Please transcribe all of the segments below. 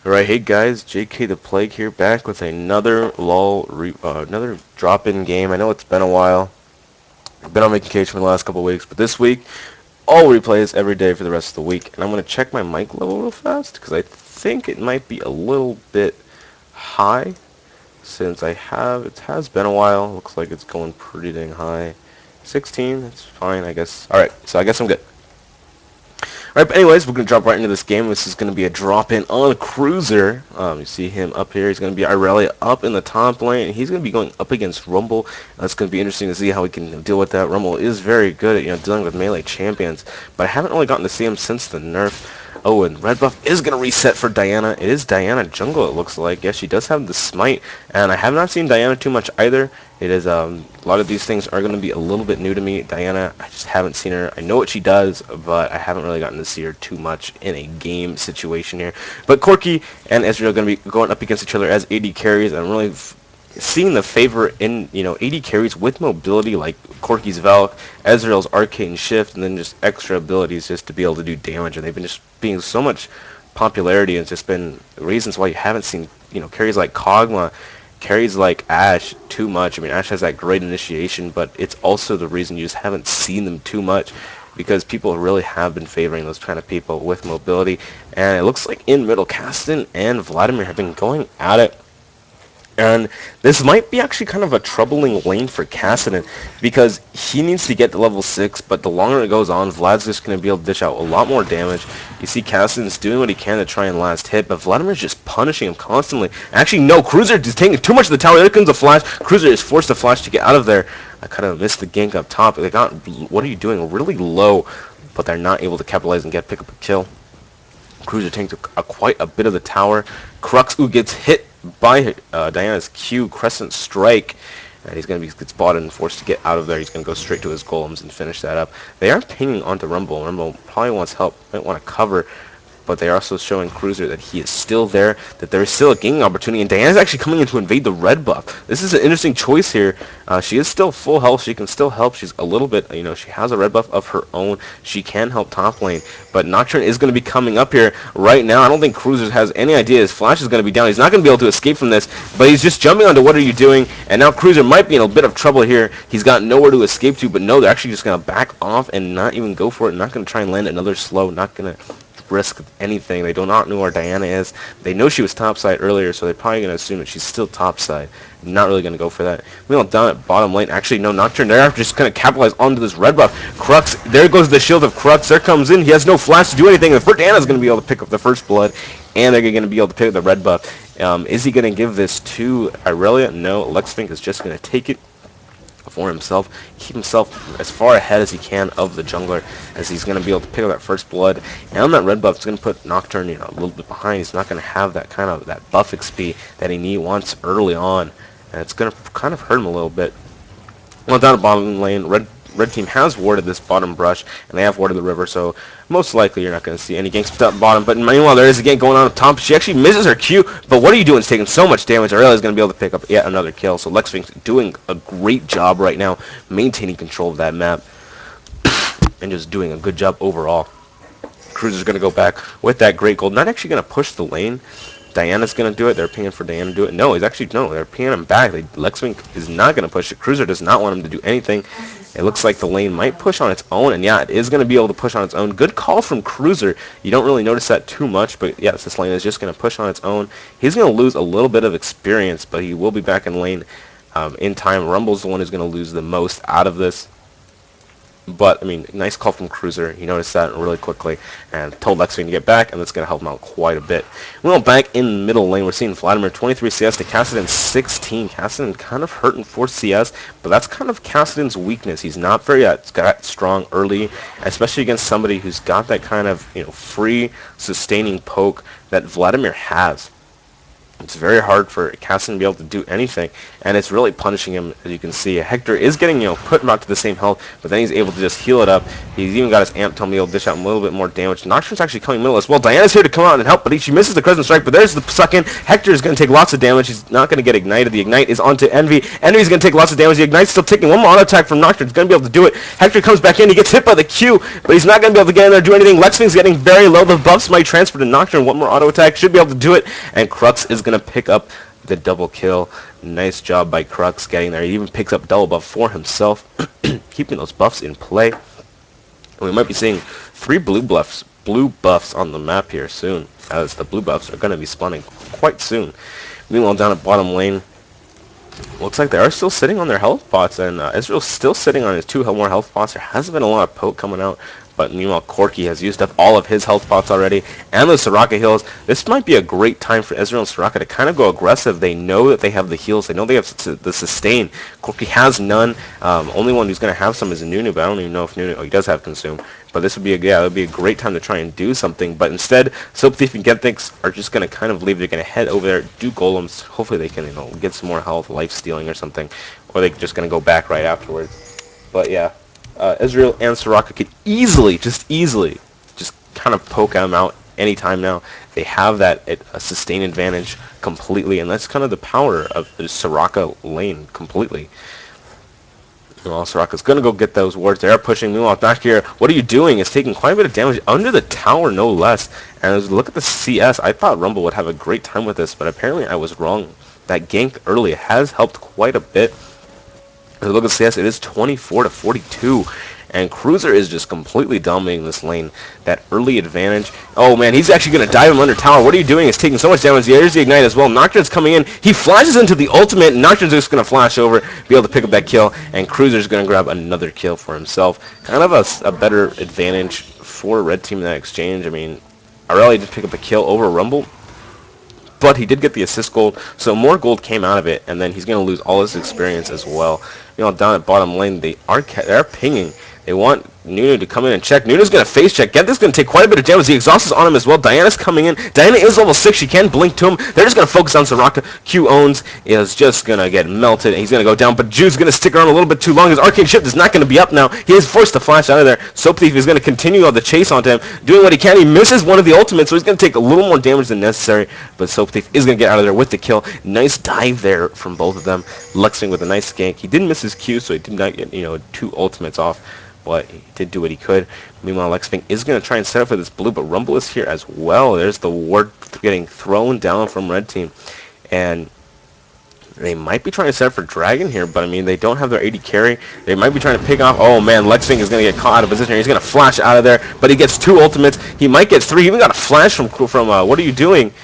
Alright, hey guys, JKdaPlague here, back with another another drop-in game. I know it's been a while. I've been on vacation for the last couple of weeks, but this week, all replays every day for the rest of the week. And I'm going to check my mic level real fast, because I think it might be a little bit high, since it has been a while. Looks like it's going pretty dang high. 16, that's fine, I guess. Alright, so I guess I'm good. Alright, but anyways, we're going to drop right into this game. This is going to be a drop-in on Cruzer. You see him up here. He's going to be Irelia up in the top lane. He's going to be going up against Rumble. That's going to be interesting to see how we can deal with that. Rumble is very good at dealing with melee champions, but I haven't really gotten to see him since the nerf. Oh, and red buff is going to reset for Diana. It is Diana jungle, it looks like. Yes, she does have the smite, and I have not seen Diana too much either. It is, a lot of these things are going to be a little bit new to me. Diana, I just haven't seen her. I know what she does, but I haven't really gotten to see her too much in a game situation here. But Corki and Ezreal are going to be going up against each other as AD carries. I'm really seeing the favor in, AD carries with mobility like Corki's Valk, Ezreal's Arcane Shift, and then just extra abilities just to be able to do damage. And they've been just being so much popularity, and it's just been reasons why you haven't seen, carries like Kog'Maw, carries like Ashe too much. I mean, Ashe has that great initiation, but it's also the reason you just haven't seen them too much, because people really have been favoring those kind of people with mobility. And it looks like in middle, Kassadin and Vladimir have been going at it. And this might be actually kind of a troubling lane for Kassadin, because he needs to get to level 6, but the longer it goes on, Vlad's just going to be able to dish out a lot more damage. You see Kassadin's doing what he can to try and last hit, but Vladimir's just punishing him constantly. Actually, no, Cruzer is taking too much of the tower. There comes a flash. Cruzer is forced to flash to get out of there. I kind of missed the gank up top. They got, what are you doing, really low, but they're not able to capitalize and pick up a kill. Cruzer takes quite a bit of the tower. Crux, who gets hit by Diana's Q Crescent Strike, and he's going to get spotted and forced to get out of there. He's going to go straight to his golems and finish that up. They are pinging onto Rumble. Rumble probably wants help, might want to cover, but they are also showing Cruzer that he is still there, that there is still a gaining opportunity, and Diana's actually coming in to invade the red buff. This is an interesting choice here. She is still full health. She can still help. She's a little bit, she has a red buff of her own. She can help top lane, but Nocturne is going to be coming up here right now. I don't think Cruzer has any idea his flash is going to be down. He's not going to be able to escape from this, but he's just jumping onto what are you doing, and now Cruzer might be in a bit of trouble here. He's got nowhere to escape to, but no, they're actually just going to back off and not even go for it. Not going to try and land another slow, not going to risk anything. They do not know where Diana is. They know she was topside earlier, so they're probably going to assume that she's still topside. Not really going to go for that. Meanwhile, down at bottom lane, actually, no, Nocturne, they're just going to capitalize onto this red buff. Crux, there goes the shield of Crux. There comes in. He has no flash to do anything. The first Diana's going to be able to pick up the first blood, and they're going to be able to pick up the red buff. Is he going to give this to Irelia? No, Lexfink is just going to take it for himself, keep himself as far ahead as he can of the jungler, as he's going to be able to pick up that first blood. And that red buff is going to put Nocturne, a little bit behind. He's not going to have that kind of that buff XP that he wants early on, and it's going to kind of hurt him a little bit. Well, down the bottom lane, red team has warded this bottom brush, and they have warded the river, so most likely you're not going to see any ganks down the bottom. But meanwhile, there is a gank going on up top. She actually misses her Q, but what are you doing? It's taking so much damage. Irelia is going to be able to pick up yet another kill, so Lexfink's doing a great job right now, maintaining control of that map, and just doing a good job overall. Cruzer's going to go back with that great gold. Not actually going to push the lane. Diana's going to do it. They're pinging for Diana to do it. No, they're pinging him back. Lexfink is not going to push it. Cruzer does not want him to do anything. It looks like the lane might push on its own, and yeah, it is going to be able to push on its own. Good call from Cruzer. You don't really notice that too much, but yes, this lane is just going to push on its own. He's going to lose a little bit of experience, but he will be back in lane in time. Rumble's the one who's going to lose the most out of this. But, I mean, nice call from Cruzer. He noticed that really quickly and told Lexfink to get back, and that's going to help him out quite a bit. Well, back in middle lane, we're seeing Vladimir 23 CS to Kassadin 16. Kassadin kind of hurting 4 CS, but that's kind of Kassadin's weakness. He's not very that strong early, especially against somebody who's got that kind of, free, sustaining poke that Vladimir has. It's very hard for Casson to be able to do anything, and it's really punishing him. As you can see, Hector is getting, put him out to the same health, but then he's able to just heal it up. He's even got his amp to be able to dish out a little bit more damage. Nocturne's actually coming middle as well. Diana's here to come out and help, but she misses the Crescent Strike, but there's the second. Hector is going to take lots of damage. He's not going to get ignited. The ignite is onto Envy. Envy's going to take lots of damage. The ignite's still taking one more auto attack from Nocturne. He's going to be able to do it. Hector comes back in. He gets hit by the Q, but he's not going to be able to get in there and do anything. Lexwing's getting very low. The buffs might transfer to Nocturne. One more auto attack should be able to do it, and Crux is going to pick up the double kill. Nice job by Crux getting there. He even picks up double buff for himself, keeping those buffs in play. And we might be seeing 3 blue buffs on the map here soon, as the blue buffs are going to be spawning quite soon. Meanwhile, down at bottom lane, looks like they are still sitting on their health pots, and Israel's still sitting on his 2 more health pots. There hasn't been a lot of poke coming out, but meanwhile, Corky has used up all of his health pots already, and the Soraka heals. This might be a great time for Israel and Soraka to kind of go aggressive. They know that they have the heals. They know they have the sustain. Corky has none. Only one who's going to have some is Nunu, but I don't even know if Nunu... Oh, he does have Consume. But this would be it would be a great time to try and do something. But instead, Soap Thief and Gethix are just going to kind of leave. They're going to head over there, do golems. Hopefully they can, get some more health, life stealing or something. Or they're just going to go back right afterwards. But yeah. Israel and Soraka could easily just kind of poke them out anytime now. They have that a sustain advantage completely, and that's kind of the power of the Soraka lane completely. Meanwhile, Soraka's going to go get those wards. They are pushing. Meanwhile, back here, what are you doing? It's taking quite a bit of damage under the tower, no less. And as we look at the CS, I thought Rumble would have a great time with this, but apparently I was wrong. That gank early has helped quite a bit. As we look at CS, it is 24-42. And Cruzer is just completely dominating this lane. That early advantage. Oh man, he's actually going to dive him under tower. What are you doing? It's taking so much damage. There's the ignite as well. Nocturne's coming in. He flashes into the ultimate. And Nocturne's just going to flash over, be able to pick up that kill. And Cruzer's going to grab another kill for himself. Kind of a better advantage for Red Team in that exchange. I mean, Irelia did pick up a kill over Rumble, but he did get the assist gold, so more gold came out of it, and then he's going to lose all his experience as well. Down at bottom lane, they are pinging. They want Nunu to come in and check. Nunu's going to face check. Gethix going to take quite a bit of damage. The exhaust is on him as well. Diana's coming in. Diana is level 6. She can blink to him. They're just going to focus on Soraka. Q owns is just going to get melted. And he's going to go down. But Jude's going to stick around a little bit too long. His arcane shift is not going to be up now. He is forced to flash out of there. Soap Thief is going to continue on the chase onto him, doing what he can. He misses one of the ultimates, so he's going to take a little more damage than necessary. But Soap Thief is going to get out of there with the kill. Nice dive there from both of them. Lexwing with a nice gank. He didn't miss his Q, so he did not get 2 ultimates off. But he did do what he could. Meanwhile, Lexwing is going to try and set up for this blue, but Rumble is here as well. There's the ward getting thrown down from Red Team. And they might be trying to set up for Dragon here, but I mean, they don't have their AD carry. They might be trying to pick off. Oh man, Lexwing is going to get caught out of position here. He's going to flash out of there, but he gets 2 ultimates. He might get 3. He even got a flash from what are you doing?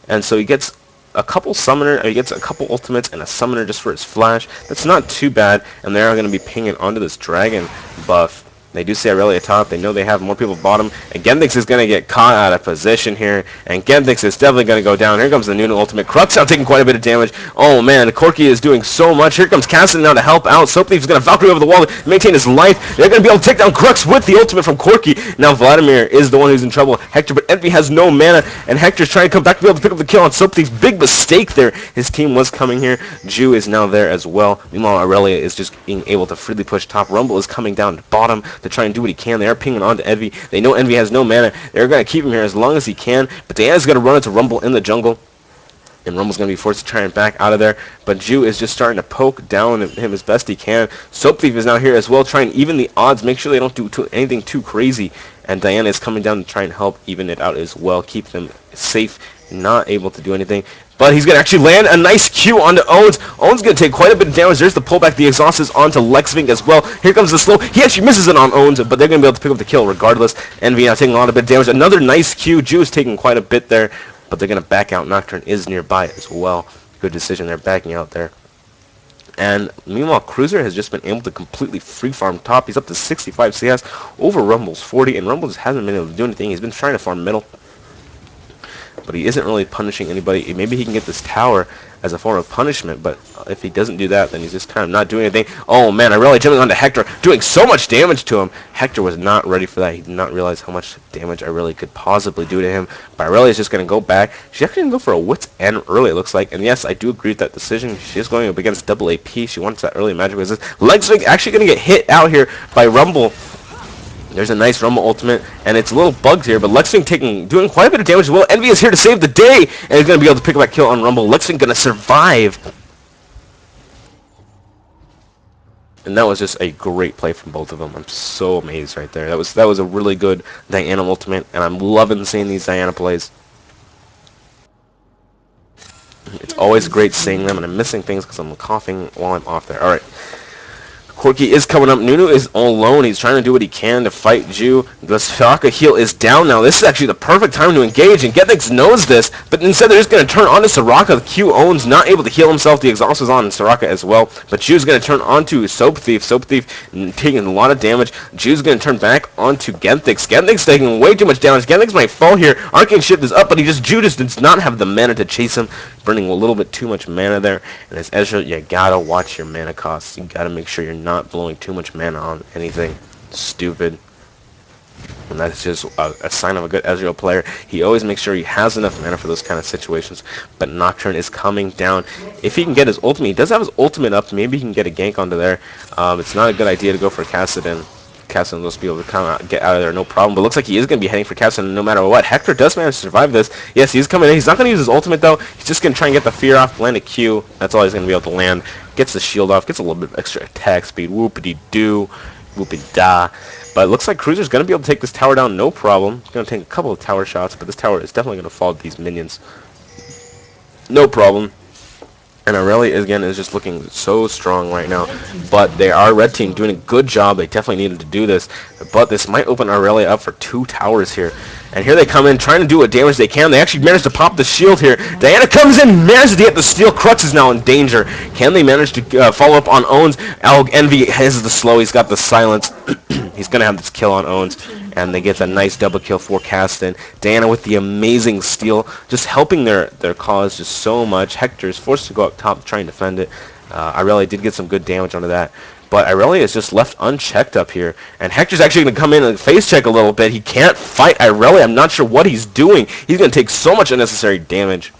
And so he gets a couple he gets a couple ultimates and a summoner just for his flash. That's not too bad, and they are going to be pinging onto this dragon buff. They do see Irelia top. They know they have more people bottom. And Gethix is going to get caught out of position here. And Gethix is definitely going to go down. Here comes the Nunu ultimate. Crux out taking quite a bit of damage. Oh man, Corky is doing so much. Here comes Casson now to help out. Soap Thief is going to Valkyrie over the wall to maintain his life. They're going to be able to take down Crux with the ultimate from Corky. Now Vladimir is the one who's in trouble. Hector, but Envy has no mana. And Hector's trying to come back to be able to pick up the kill on Soap Thief's big mistake there. His team was coming here. Ju is now there as well. Meanwhile, Irelia is just being able to freely push top. Rumble is coming down to bottom to try and do what he can. They are pinging on to Envy. They know Envy has no mana. They're going to keep him here as long as he can. But Diana's going to run into Rumble in the jungle. And Rumble's going to be forced to try and back out of there. But Ju is just starting to poke down him as best he can. Soap Thief is now here as well, trying to even the odds. Make sure they don't do anything too crazy. And Diana is coming down to try and help even it out as well. Keep them safe. Not able to do anything. But he's going to actually land a nice Q onto Owens. Owens going to take quite a bit of damage. There's the pullback. The exhaust is onto Lexwing as well. Here comes the slow. He actually misses it on Owens, but they're going to be able to pick up the kill regardless. Envy now taking a lot of bit of damage. Another nice Q. Ju is taking quite a bit there, but they're going to back out. Nocturne is nearby as well. Good decision. They're backing out there. And meanwhile, Cruzer has just been able to completely free farm top. He's up to 65 CS over Rumble's 40, and Rumble just hasn't been able to do anything. He's been trying to farm middle. but he isn't really punishing anybody. Maybe he can get this tower as a form of punishment, but if he doesn't do that, then he's just kind of not doing anything. Oh man, Irelia jumping onto Hector, doing so much damage to him. Hector was not ready for that. He did not realize how much damage Irelia could possibly do to him. But Irelia is just going to go back. She's actually going to go for a wit's end early, it looks like. And yes, I do agree with that decision. She is going up against double AP. She wants that early magic resist. Lgn actually going to get hit out here by Rumble. There's a nice Rumble ultimate, and it's a little bugged here, but Lgn doing quite a bit of damage as well. Envy is here to save the day, and he's going to be able to pick up that kill on Rumble. Lgn going to survive. And that was just a great play from both of them. I'm so amazed right there. That was a really good Diana ultimate, and I'm loving seeing these Diana plays. It's always great seeing them, and I'm missing things because I'm coughing while I'm off there. All right. Corki is coming up. Nunu is all alone. He's trying to do what he can to fight Ju. The Soraka heal is down now. This is actually the perfect time to engage, and Gethinx knows this, but instead they're just going to turn on to Soraka. The Q owns, not able to heal himself. The exhaust is on Soraka as well, but Ju's going to turn onto Soap Thief. Soap Thief taking a lot of damage. Ju's going to turn back onto Gethinx. Gethinx taking way too much damage. Gethinx might fall here. Arcane Shift is up, but Ju just does not have the mana to chase him, burning a little bit too much mana there. And as Ezreal, you gotta watch your mana costs. You gotta make sure you're not blowing too much mana on anything stupid. And that's just a sign of a good Ezreal player. He always makes sure he has enough mana for those kind of situations. But Nocturne is coming down. If he can get his ultimate, he does have his ultimate up. Maybe he can get a gank onto there. It's not a good idea to go for Kassadin. Kassadin will be able to come out, get out of there, no problem. But looks like he is going to be heading for Kassadin no matter what. Hector does manage to survive this. Yes, he's coming in. He's not going to use his ultimate, though. He's just going to try and get the fear off, land a Q. That's all he's going to be able to land. Gets the shield off, gets a little bit of extra attack speed. Whoopity-doo, whoopity-da. But it looks like Cruzer's going to be able to take this tower down, no problem. He's going to take a couple of tower shots, but this tower is definitely going to fall to these minions. No problem. And Irelia, again, is just looking so strong right now. But they are, red team, doing a good job. They definitely needed to do this. But this might open Irelia up for 2 towers here. And here they come in, trying to do what damage they can. They actually managed to pop the shield here. Diana comes in, manages to get the steal. Crux is now in danger. Can they manage to follow up on Owens? Envy has the slow. He's got the silence. He's going to have this kill on Owens. And they get a nice double kill for Kassadin. Diana with the amazing steal, just helping their cause just so much. Hector is forced to go up top to try and defend it. Irelia did get some good damage onto that. But Irelia is just left unchecked up here. And Hector's actually going to come in and face check a little bit. He can't fight Irelia. I'm not sure what he's doing. He's going to take so much unnecessary damage.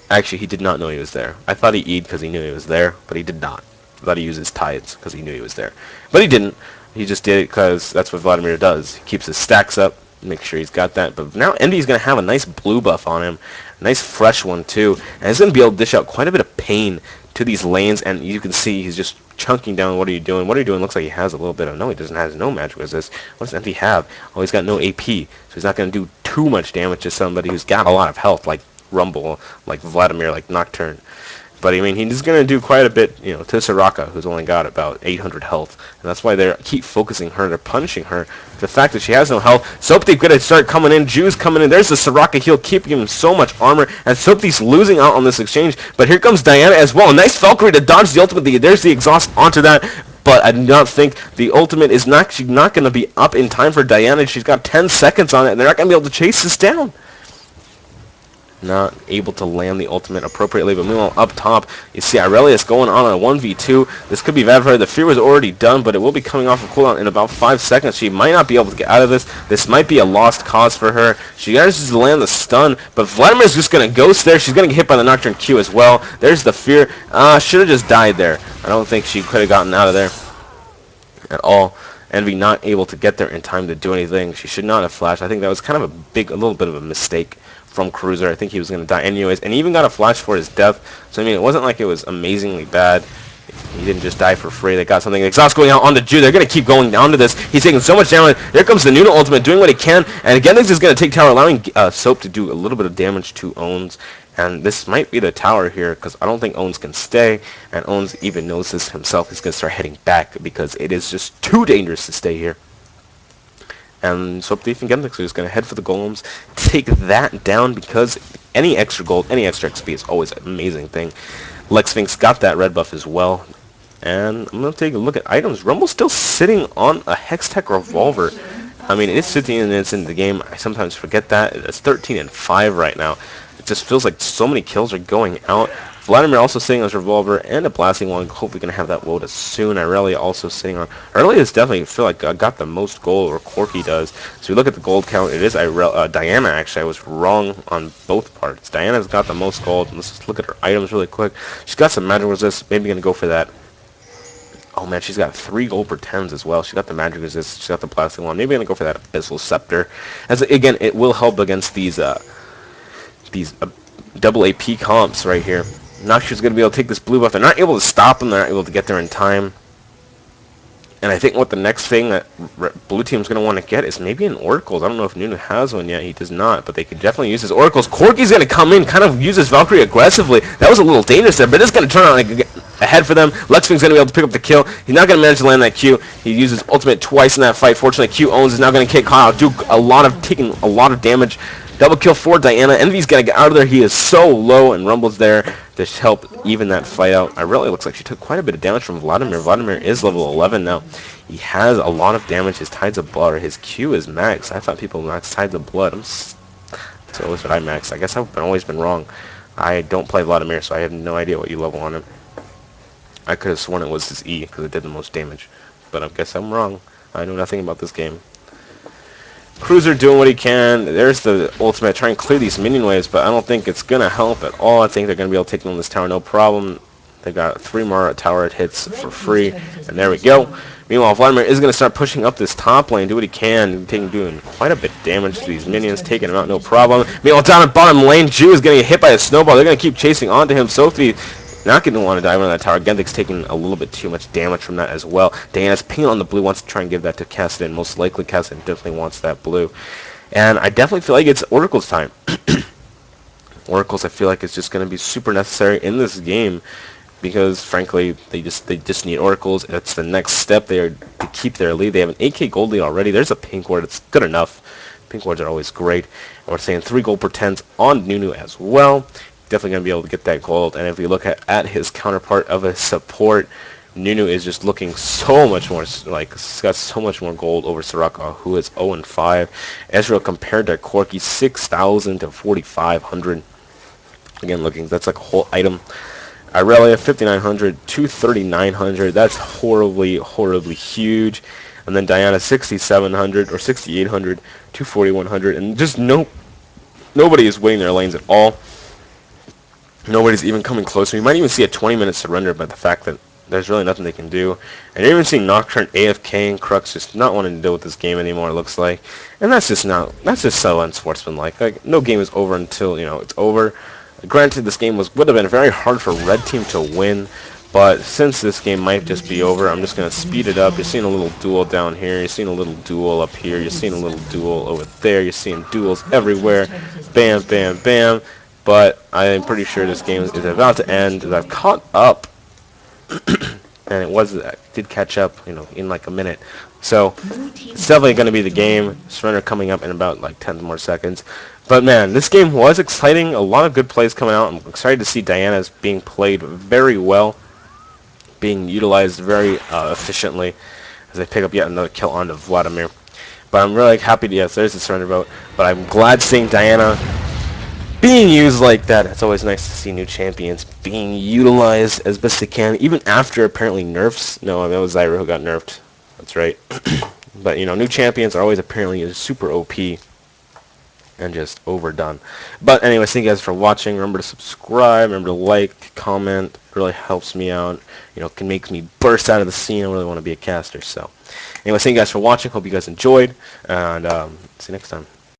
Actually, he did not know he was there. I thought he E'd because he knew he was there, but he did not. I thought he used his tides because he knew he was there. But he didn't. He just did it because that's what Vladimir does. He keeps his stacks up, make sure he's got that. But now Envy's going to have a nice blue buff on him. A nice fresh one, too. And he's going to be able to dish out quite a bit of pain to these lanes. And you can see he's just chunking down. What are you doing? What are you doing? Looks like he has a little bit of... No, he doesn't have no magic resist. What does Envy have? Oh, he's got no AP. So he's not going to do too much damage to somebody who's got a lot of health, like Rumble, like Vladimir, like Nocturne. But, I mean, he's going to do quite a bit, you know, to Soraka, who's only got about 800 health. And that's why they keep focusing her. They're punishing her. The fact that she has no health. Soap Thief going to start coming in. Ju's coming in. There's the Soraka heal, keeping him so much armor. And Soap Thief's losing out on this exchange. But here comes Diana as well. Nice Valkyrie to dodge the ultimate. There's the exhaust onto that. But I do not think the ultimate is not going to be up in time for Diana. She's got 10 seconds on it, and they're not going to be able to chase this down. Not able to land the ultimate appropriately, but meanwhile up top you see Irelia is going on a 1v2. This could be bad for her. The fear was already done, but it will be coming off of cooldown in about 5 seconds. She might not be able to get out of this. This might be a lost cause for her. She manages to land the stun, but Vladimir's just going to ghost there. She's going to get hit by the Nocturne Q as well. There's the fear. Should have just died there. I don't think she could have gotten out of there at all. Envy not able to get there in time to do anything. She should not have flashed. I think that was kind of a little bit of a mistake from Cruzer. I think he was going to die anyways, and he even got a flash for his death. So I mean, it wasn't like it was amazingly bad. He didn't just die for free. They got something. Exhaust going out onto Ju. They're going to keep going down to this. He's taking so much damage. There comes the Nunu ultimate, doing what he can, and again, this is going to take tower, allowing Soap to do a little bit of damage to Owens. And this might be the tower here, because I don't think Owens can stay, and Owens even knows this himself. He's going to start heading back, because it is just too dangerous to stay here. And Soap Thief and Gethinx are just going to head for the golems, take that down, because any extra gold, any extra XP is always an amazing thing. Lexfinx got that red buff as well. And I'm going to take a look at items. Rumble's still sitting on a Hextech revolver. I mean, it's 15 minutes into the game. I sometimes forget that. It's 13-5 right now. It just feels like so many kills are going out. Vladimir also sitting on his revolver and a blasting one. Hopefully going to have that load as soon. Irelia also sitting on... Irelia is definitely, feel like, got the most gold, or Corky does. So we look at the gold count. It is Diana, actually. I was wrong on both parts. Diana's got the most gold. Let's just look at her items really quick. She's got some magic resist. Maybe going to go for that. Oh man, she's got 3 gold per 10s as well. She's got the magic resist. She's got the blasting one. Maybe going to go for that abyssal scepter. As again, it will help against these double AP comps right here. Noxious going to be able to take this blue buff. They're not able to stop them. They're not able to get there in time. And I think what the next thing that blue team's going to want to get is maybe an Oracles. I don't know if Nunu has one yet. He does not, but they could definitely use his Oracles. Corky's going to come in, kind of use his Valkyrie aggressively. That was a little dangerous there, but it's going to turn out ahead for them. Lexwing's going to be able to pick up the kill. He's not going to manage to land that Q. He uses ultimate twice in that fight. Fortunately, Q owns is now going to kick Kyle. Taking a lot of damage. Double kill for Diana. Envy's got to get out of there. He is so low, and Rumble's there to help even that fight out. It really looks like she took quite a bit of damage from Vladimir. Vladimir is level 11 now. He has a lot of damage. His Tides of Blood, or his Q is max. I thought people maxed Tides of Blood. That's always what I maxed. I guess I've always been wrong. I don't play Vladimir, so I have no idea what you level on him. I could have sworn it was his E, because it did the most damage. But I guess I'm wrong. I know nothing about this game. Cruzer doing what he can. There's the ultimate. Try and clear these minion waves, but I don't think it's going to help at all. I think they're going to be able to take on this tower no problem. They got 3 more tower hits for free, and there we go. Meanwhile, Vladimir is going to start pushing up this top lane, do what he can, doing quite a bit of damage to these minions, taking them out no problem. Meanwhile, down at bottom lane, Ju is going to get hit by a snowball. They're going to keep chasing onto him. Sophie not going to want to dive on that tower. Genthic's taking a little bit too much damage from that as well. Diana's pinging on the blue, wants to try and give that to Cassidy. Most likely, Cassidy definitely wants that blue. And I definitely feel like it's Oracle's time. Oracles, I feel like, is just going to be super necessary in this game because, frankly, they just need Oracles. It's the next step there to keep their lead. They have an 8k gold lead already. There's a pink ward. It's good enough. Pink wards are always great. And we're saying 3 gold per 10s on Nunu as well. Definitely going to be able to get that gold. And if we look at his counterpart of a support, Nunu is just looking so much more, like, he's got so much more gold over Soraka, who is 0-5. Ezreal compared to Corky, 6,000 to 4,500. Again, looking, that's like a whole item. Irelia, 5,900 to 3,900. That's horribly, horribly huge. And then Diana, 6,700 or 6,800 to 4,100. And just nobody is winning their lanes at all. Nobody's even coming close. We might even see a 20-minute surrender by the fact that there's really nothing they can do. And you're even seeing Nocturne, AFK, and Crux just not wanting to deal with this game anymore, it looks like. And that's just so unsportsmanlike. Like, no game is over until, it's over. Granted, this game would have been very hard for Red Team to win, but since this game might just be over, I'm just going to speed it up. You're seeing a little duel down here. You're seeing a little duel up here. You're seeing a little duel over there. You're seeing duels everywhere. Bam, bam, bam. But I am pretty sure this game is about to end. I've caught up, and I did catch up, in like a minute. So it's definitely going to be the game. Surrender coming up in about like 10 more seconds. But man, this game was exciting. A lot of good plays coming out. I'm excited to see Diana's being played very well, being utilized very efficiently as I pick up yet another kill onto Vladimir. But I'm really happy to, yes, there's the surrender vote. But I'm glad seeing Diana being used like that. It's always nice to see new champions being utilized as best they can, even after apparently nerfs. No, that was Zyra who got nerfed. That's right. But, new champions are always apparently super OP and just overdone. But anyway, thank you guys for watching. Remember to subscribe. Remember to like, comment. It really helps me out. Can make me burst out of the scene. I really want to be a caster. So anyway, thank you guys for watching. Hope you guys enjoyed. And see you next time.